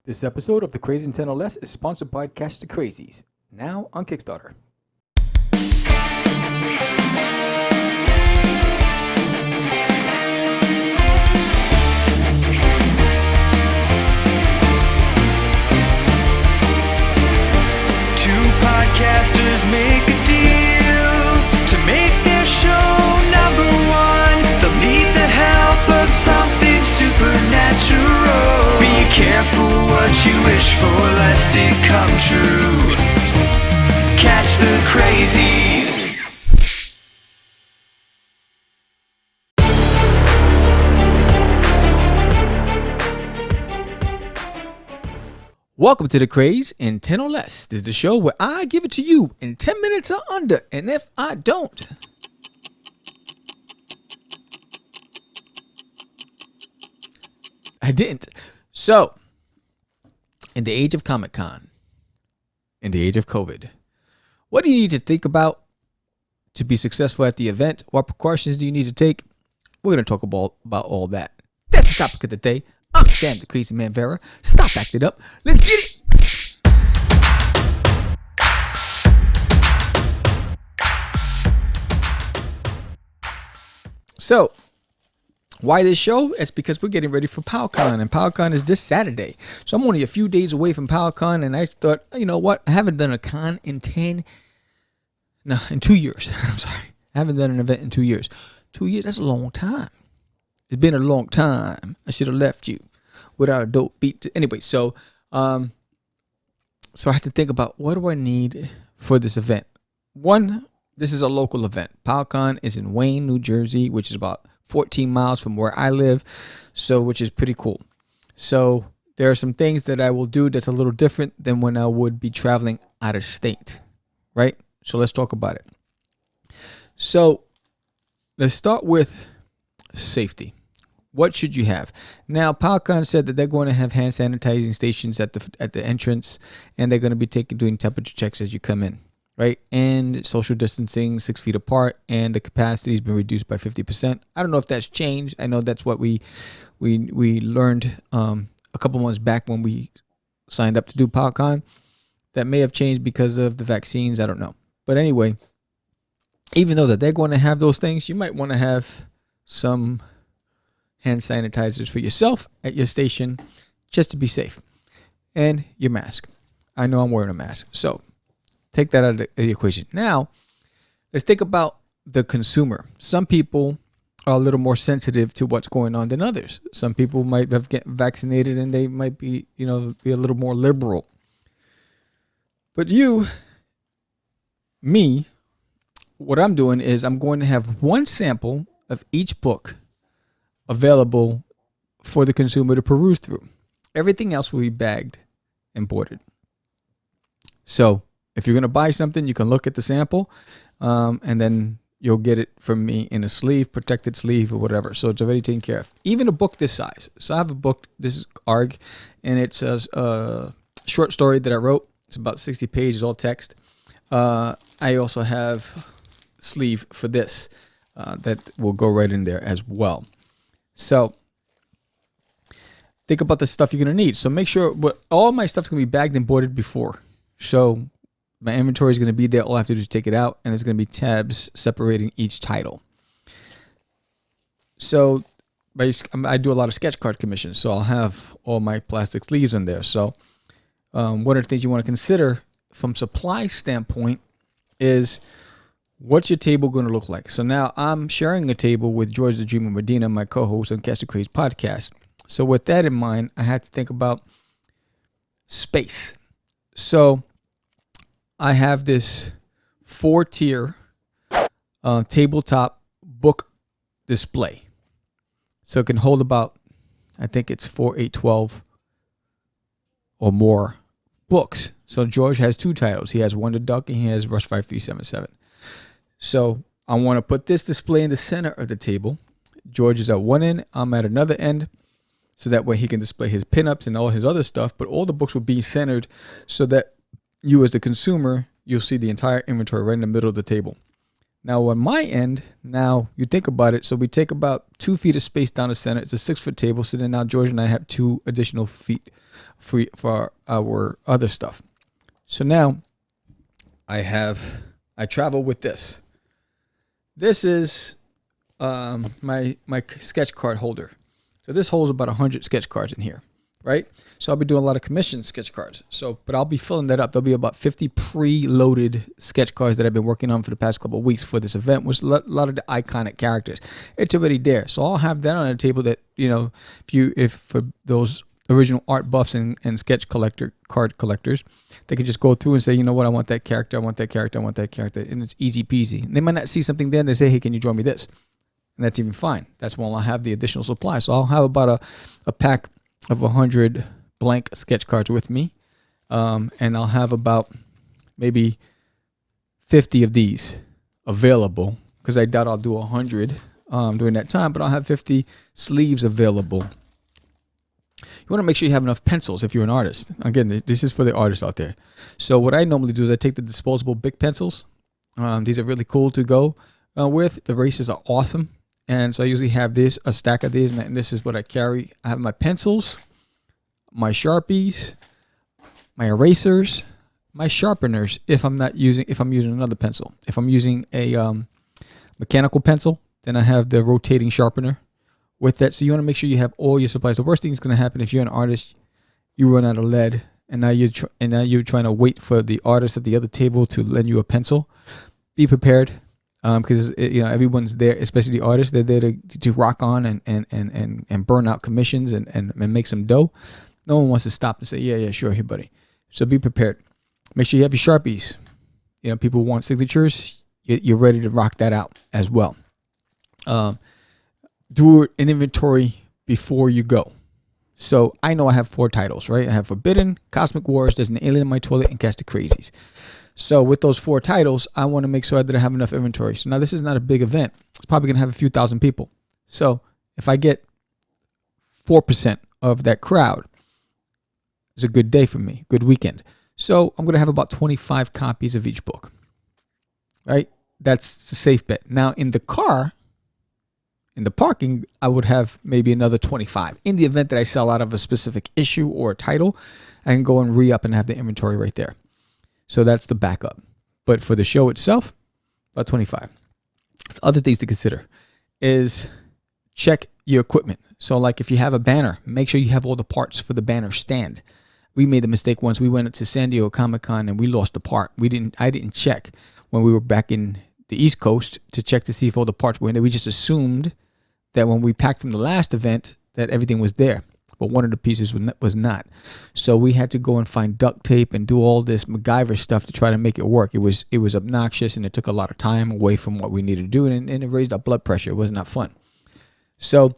This episode of the Craze and 10 or Less is sponsored by Catch the Crazies, now on Kickstarter. Two podcasters make a deal to make their show number one. They'll need the help of something supernatural. Be careful what you wish for, lest it come true. Catch the crazies. Welcome to the Craze in 10 or Less. This is the show where I give it to you in 10 minutes or under, and if I don't, I didn't. So, in the age of ComicCon, in the age of COVID, what do you need to think about to be successful at the event? What precautions do you need to take? We're going to talk about all that. That's the topic of the day. I'm Sam, the Crazy Man Vera. Stop acting up. Let's get it. So, why this show? It's because we're getting ready for PowCon, and PowCon is this Saturday. So I'm only a few days away from PowCon, and I thought, you know what? I haven't done a con in 2 years. I'm sorry. I haven't done an event in 2 years. 2 years, that's a long time. It's been a long time. I should have left you without a dope beat. Anyway, so I had to think about, what do I need for this event? One, this is a local event. PowCon is in Wayne, New Jersey, which is about 14 miles from where I live, so which is pretty cool. So there are some things that I will do that's a little different than when I would be traveling out of state, right? So let's talk about it. So let's start with safety. What should you have? Now, PowCon said that they're going to have hand sanitizing stations at the entrance, and they're going to be doing temperature checks as you come in, right? And social distancing, 6 feet apart, and the capacity has been reduced by 50%. I don't know if that's changed. I know that's what we learned a couple months back when we signed up to do PowCon. That may have changed because of the vaccines. I don't know. But anyway, even though that they're going to have those things, you might want to have some hand sanitizers for yourself at your station just to be safe. And your mask. I know I'm wearing a mask. So take that out of the equation. Now, let's think about the consumer. Some people are a little more sensitive to what's going on than others. Some people might have get vaccinated and they might be a little more liberal. But me, what I'm doing is I'm going to have one sample of each book available for the consumer to peruse through. Everything else will be bagged and boarded. So if you're going to buy something, you can look at the sample, and then you'll get it from me in a sleeve, protected sleeve, or whatever. So it's already taken care of. Even a book this size. So I have a book, this is ARG, and it's a short story that I wrote. It's about 60 pages, all text. I also have sleeve for this that will go right in there as well. So think about the stuff you're going to need. So make sure all my stuff's going to be bagged and boarded before. So my inventory is going to be there. All I have to do is take it out, and there's going to be tabs separating each title. So I do a lot of sketch card commissions, so I'll have all my plastic sleeves in there. So one of the things you want to consider from supply standpoint is, what's your table going to look like? So now I'm sharing a table with George the Dreamer Medina, my co-host on Catch the Craze podcast. So with that in mind, I had to think about space. So I have this 4-tier tabletop book display. So it can hold about, I think it's 4, 8, 12 or more books. So George has 2 titles. He has Wonder Duck and he has Rush 5377. So I want to put this display in the center of the table. George is at one end, I'm at another end, so that way he can display his pinups and all his other stuff, but all the books will be centered so that you as the consumer, you'll see the entire inventory right in the middle of the table. Now on my end, now you think about it. So we take about 2 feet of space down the center. It's a 6-foot table. So then now George and I have 2 additional feet free for our other stuff. So now I travel with this. This is my sketch card holder. So this holds about 100 sketch cards in here, right? So I'll be doing a lot of commissioned sketch cards. But I'll be filling that up. There'll be about 50 pre-loaded sketch cards that I've been working on for the past couple of weeks for this event, with a lot of the iconic characters. It's already there. So I'll have that on a table that, if for those original art buffs and sketch card collectors, they could just go through and say, you know what, I want that character, I want that character, I want that character, and it's easy peasy. And they might not see something there, and they say, hey, can you draw me this? And that's even fine. That's when I'll have the additional supply. So I'll have about a pack of 100 blank sketch cards with me, and I'll have about maybe 50 of these available, because I doubt I'll do 100 during that time, but I'll have 50 sleeves available. You want to make sure you have enough pencils if you're an artist. Again, this is for the artists out there. So what I normally do is I take the disposable big pencils. These are really cool to go with. The erases are awesome. And so I usually have a stack of these, and this is what I carry. I have my pencils, my Sharpies, my erasers, my sharpeners if I'm using another pencil. If I'm using a mechanical pencil, then I have the rotating sharpener with that. So you want to make sure you have all your supplies. The worst thing that's going to happen if you're an artist, you run out of lead, and now you're trying to wait for the artist at the other table to lend you a pencil. Be prepared, because everyone's there, especially the artists. They're there to rock on and burn out commissions and make some dough. No one wants to stop and say, yeah, sure, here, buddy. So be prepared. Make sure you have your Sharpies. People want signatures. You're ready to rock that out as well. Do an inventory before you go. So I know I have 4 titles, right? I have Forbidden, Cosmic Wars, There's an Alien in My Toilet, and Catch the Crazies. So with those 4 titles, I want to make sure that I have enough inventory. So now this is not a big event. It's probably going to have a few thousand people. So if I get 4% of that crowd, it's a good day for me, good weekend. So I'm going to have about 25 copies of each book, right? That's a safe bet. Now in the car, in the parking, I would have maybe another 25. In the event that I sell out of a specific issue or a title, I can go and re-up and have the inventory right there. So that's the backup. But for the show itself, about 25. Other things to consider is check your equipment. So like if you have a banner, make sure you have all the parts for the banner stand. We made the mistake once. We went to San Diego ComicCon and we lost the part. I didn't check when we were back in the East Coast to check to see if all the parts were in there. We just assumed that when we packed from the last event that everything was there, but one of the pieces was not. So we had to go and find duct tape and do all this MacGyver stuff to try to make it work. It was obnoxious, and it took a lot of time away from what we needed to do, and it raised our blood pressure. It was not fun. So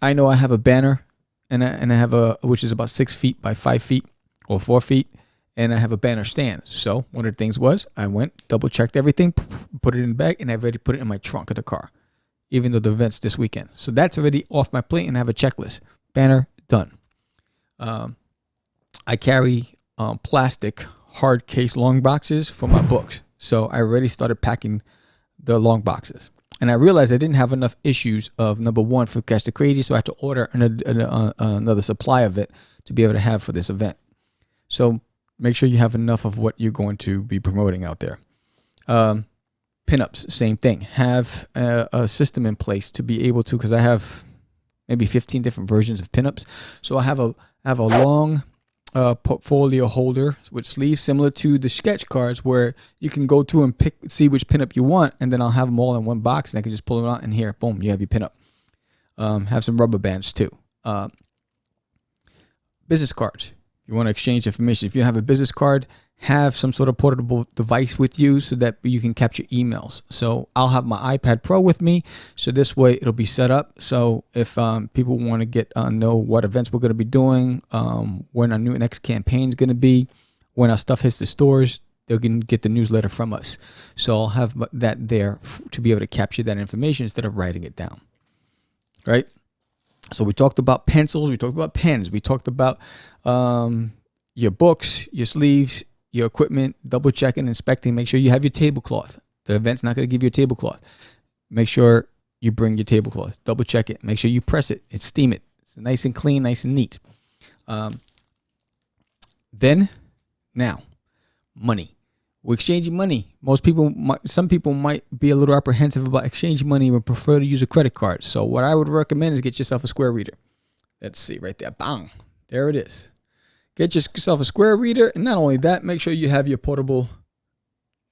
I know I have a banner, and I have which is about 6 feet by 5 feet or 4 feet, and I have a banner stand. So one of the things was I went, double checked everything, put it in the bag, and I've already put it in my trunk of the car, even though the event's this weekend. So that's already off my plate, and I have a checklist. Banner, done. I carry plastic hard case long boxes for my books. So I already started packing the long boxes. And I realized I didn't have enough issues of number 1 for Catch the Crazy, so I had to order another supply of it to be able to have for this event. So make sure you have enough of what you're going to be promoting out there. Pinups, same thing. Have a system in place to be able to, because I have maybe 15 different versions of pinups. So I have a long portfolio holder with sleeves similar to the sketch cards, where you can go through and see which pinup you want, and then I'll have them all in one box, and I can just pull them out, and here, boom, you have your pinup. Have some rubber bands too. Business cards. You want to exchange information. If you have a business card, have some sort of portable device with you so that you can capture emails. So I'll have my iPad Pro with me, so this way it'll be set up. So if people want to get know what events we're going to be doing, when our next campaign is going to be, when our stuff hits the stores, they can get the newsletter from us. So I'll have that there to be able to capture that information instead of writing it down. Right? So we talked about pencils, we talked about pens, we talked about your books, your sleeves, your equipment, double checking, inspecting, make sure you have your tablecloth. The event's not going to give you a tablecloth. Make sure you bring your tablecloth. Double check it. Make sure you press it and steam it. It's nice and clean, nice and neat. Then, now, money. We're exchanging money. Some people might be a little apprehensive about exchanging money and would prefer to use a credit card. So what I would recommend is get yourself a Square reader. Let's see right there. Bang. There it is. Get yourself a Square reader. And not only that, make sure you have your portable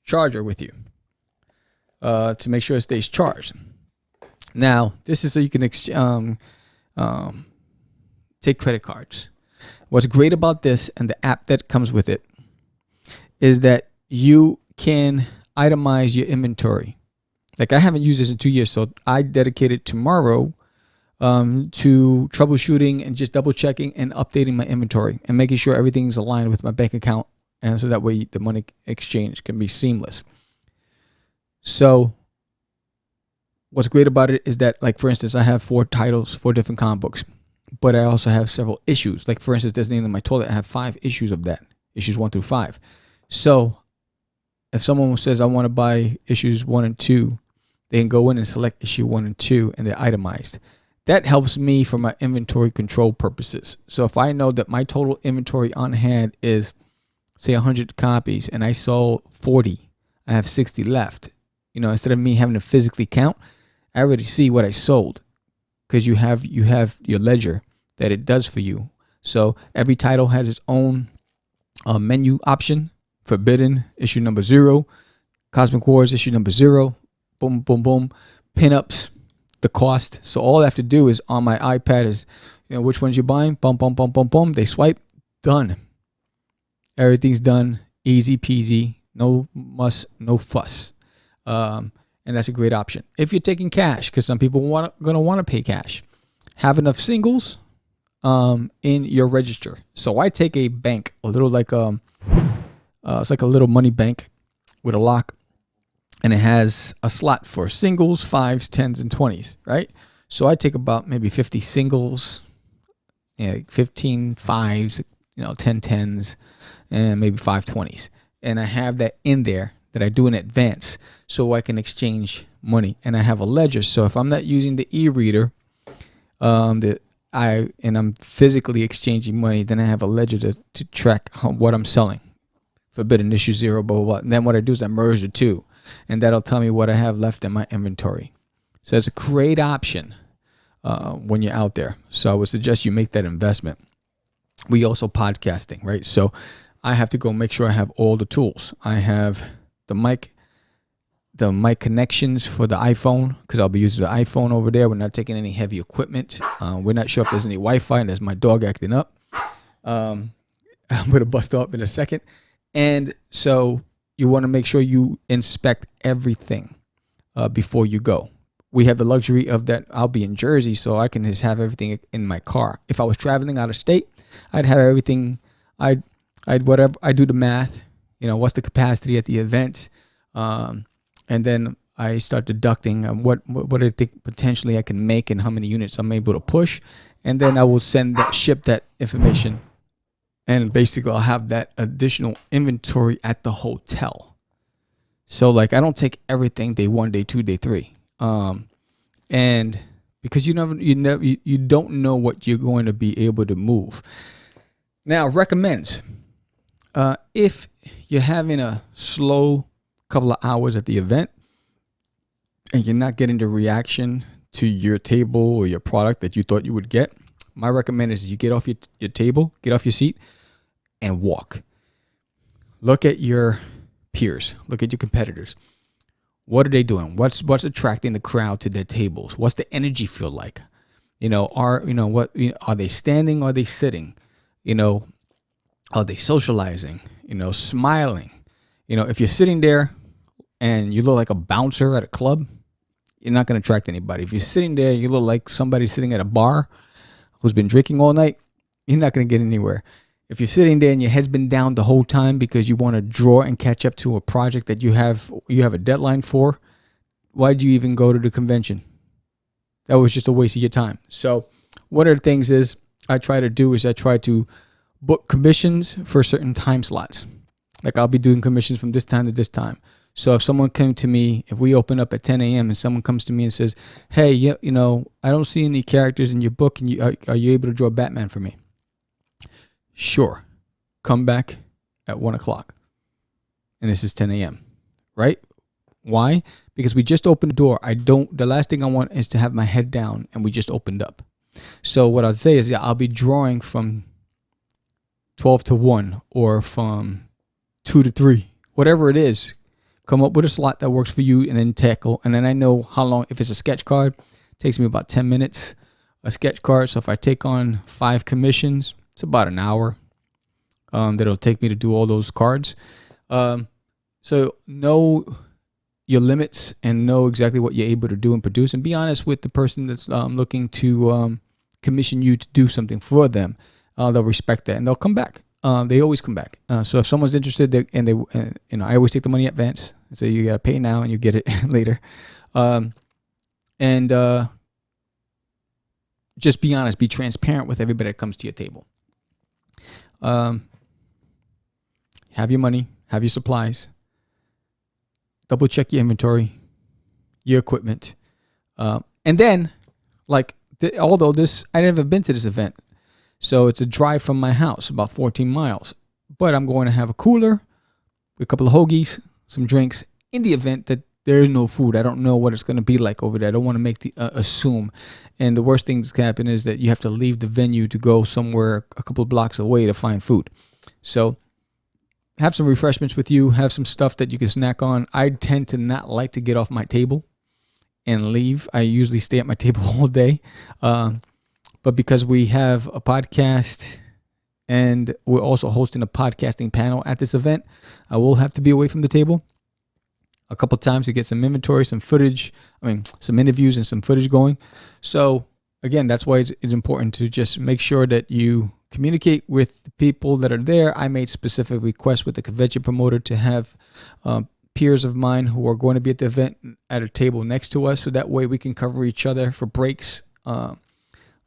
charger with you to make sure it stays charged. Now, this is so you can take credit cards. What's great about this and the app that comes with it is that you can itemize your inventory. Like I haven't used this in 2 years, so I dedicated tomorrow to troubleshooting and just double checking and updating my inventory and making sure everything's aligned with my bank account, and so that way the money exchange can be seamless. So what's great about it is that, like, for instance, I have 4 titles, 4 different comic books, but I also have several issues. Like, for instance, there's name in my toilet. I have 5 issues of that, issues 1 through 5. So if someone says I want to buy issues 1 and 2, they can go in and select issue 1 and 2, and they're itemized. That helps me for my inventory control purposes. So if I know that my total inventory on hand is, say, 100 copies, and I sold 40, I have 60 left. Instead of me having to physically count, I already see what I sold, because you have your ledger that it does for you. So every title has its own menu option. Forbidden, issue number 0. Cosmic Wars, issue number 0. Boom, boom, boom. Pinups, the cost. So all I have to do is on my iPad is, which ones you're buying. Boom, boom, boom, boom, boom. They swipe. Done. Everything's done. Easy peasy. No muss, no fuss. And that's a great option. If you're taking cash, because some people going to want to pay cash, have enough singles in your register. So I take a bank, a little like it's like a little money bank with a lock, and it has a slot for singles, 5s, 10s, and 20s, right? So I take about maybe 50 singles, 15 5s, 10 10s, and maybe 5 20s. And I have that in there that I do in advance so I can exchange money. And I have a ledger. So if I'm not using the e-reader, and I'm physically exchanging money, then I have a ledger to track what I'm selling. Forbidden, issue 0, blah, blah, blah. And then what I do is I merge the two, and that'll tell me what I have left in my inventory. So it's a great option when you're out there. So I would suggest you make that investment. We also podcasting, right? So I have to go make sure I have all the tools. I have the mic connections for the iPhone, because I'll be using the iPhone over there. We're not taking any heavy equipment. We're not sure if there's any Wi-Fi, and there's my dog acting up. I'm going to bust up in a second. And so you want to make sure you inspect everything before you go. We have the luxury of that. I'll be in Jersey, so I can just have everything in my car. If I was traveling out of state, I'd have everything. I'd whatever. I do the math. What's the capacity at the event, and then I start deducting what I think potentially I can make and how many units I'm able to push, and then I will ship that information. And basically, I'll have that additional inventory at the hotel. So, like, I don't take everything day 1, day 2, day 3, and because you don't know what you're going to be able to move. Now, recommends if you're having a slow couple of hours at the event and you're not getting the reaction to your table or your product that you thought you would get, my recommend is you get off your table, get off your seat, and walk. Look at your peers. Look at your competitors. What are they doing? What's attracting the crowd to their tables? What's the energy feel like? Are they standing? Are they sitting? Are they socializing? Smiling? If you're sitting there and you look like a bouncer at a club, you're not going to attract anybody. If you're sitting there, you look like somebody sitting at a bar who's been drinking all night, you're not going to get anywhere. If you're sitting there and your head's been down the whole time because you want to draw and catch up to a project that you have a deadline for, why'd you even go to the convention? That was just a waste of your time. So one of the things is I try to book commissions for certain time slots. Like I'll be doing commissions from this time to this time. So if someone came to me, if we open up at 10 a.m. and someone comes to me and says, hey, I don't see any characters in your book. And are you able to draw Batman for me? Sure. Come back at 1 o'clock. And this is 10 a.m. Right? Why? Because we just opened the door. The last thing I want is to have my head down and we just opened up. So what I'd say is, I'll be drawing from 12 to 1 or from 2 to 3, whatever it is. Come up with a slot that works for you and then tackle. And then I know how long, if it's a sketch card, it takes me about 10 minutes, a sketch card. So if I take on 5 commissions, it's about an hour that it'll take me to do all those cards. So know your limits and know exactly what you're able to do and produce, and be honest with the person that's looking to commission you to do something for them. They'll respect that and they'll come back. They always come back. So if someone's interested, I always take the money in advance. So you gotta pay now and you get it later. Just be honest, be transparent with everybody that comes to your table. Have your money, have your supplies. Double check your inventory, your equipment, and then, although I never been to this event, so it's a drive from my house, about 14 miles. But I'm going to have a cooler, a couple of hoagies, some drinks. In the event that there is no food, I don't know what it's going to be like over there. I don't want to make assume. And the worst thing that can happen is that you have to leave the venue to go somewhere a couple of blocks away to find food. So have some refreshments with you. Have some stuff that you can snack on. I tend to not like to get off my table and leave. I usually stay at my table all day. But because we have a podcast and we're also hosting a podcasting panel at this event, I will have to be away from the table a couple times to get some inventory, some footage, some interviews and some footage going. So again, that's why it's important to just make sure that you communicate with the people that are there. I made specific requests with the convention promoter to have peers of mine who are going to be at the event at a table next to us, so that way we can cover each other for breaks.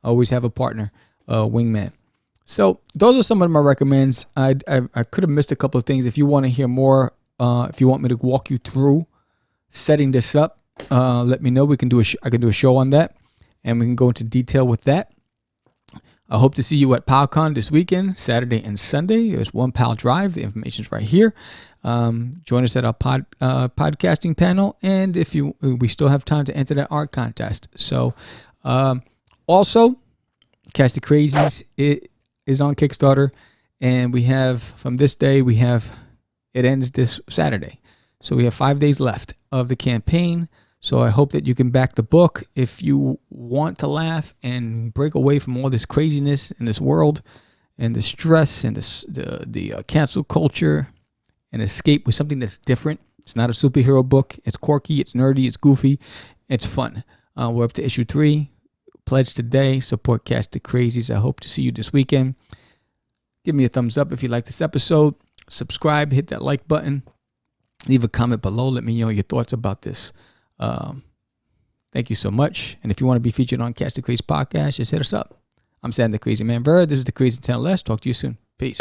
Always have a partner, wingman. So those are some of my recommends. I could have missed a couple of things. If you want to hear more, if you want me to walk you through setting this up, let me know. We can do I can do a show on that, and we can go into detail with that. I hope to see you at PalCon this weekend, Saturday and Sunday. There's One Pal Drive. The information's right here. Join us at our podcasting panel, and we still have time to enter that art contest. So, also, Cast the Crazies is on Kickstarter, and we have from this day it ends this Saturday, so we have 5 days left of the campaign. So I hope that you can back the book if you want to laugh and break away from all this craziness in this world and the stress and the cancel culture, and escape with something that's different. It's not a superhero book. It's quirky, it's nerdy, it's goofy, it's fun. We're up to issue 3. Pledge today. Support Cast the Crazies. I hope to see you this weekend. Give me a thumbs up if you like this episode. Subscribe, hit that like button. Leave a comment below. Let me know your thoughts about this. Thank you so much. And if you want to be featured on Cast the Crazy podcast, just hit us up. I'm Sam the Crazy Man Bird. This is the Crazy 10 Less. Talk to you soon. Peace.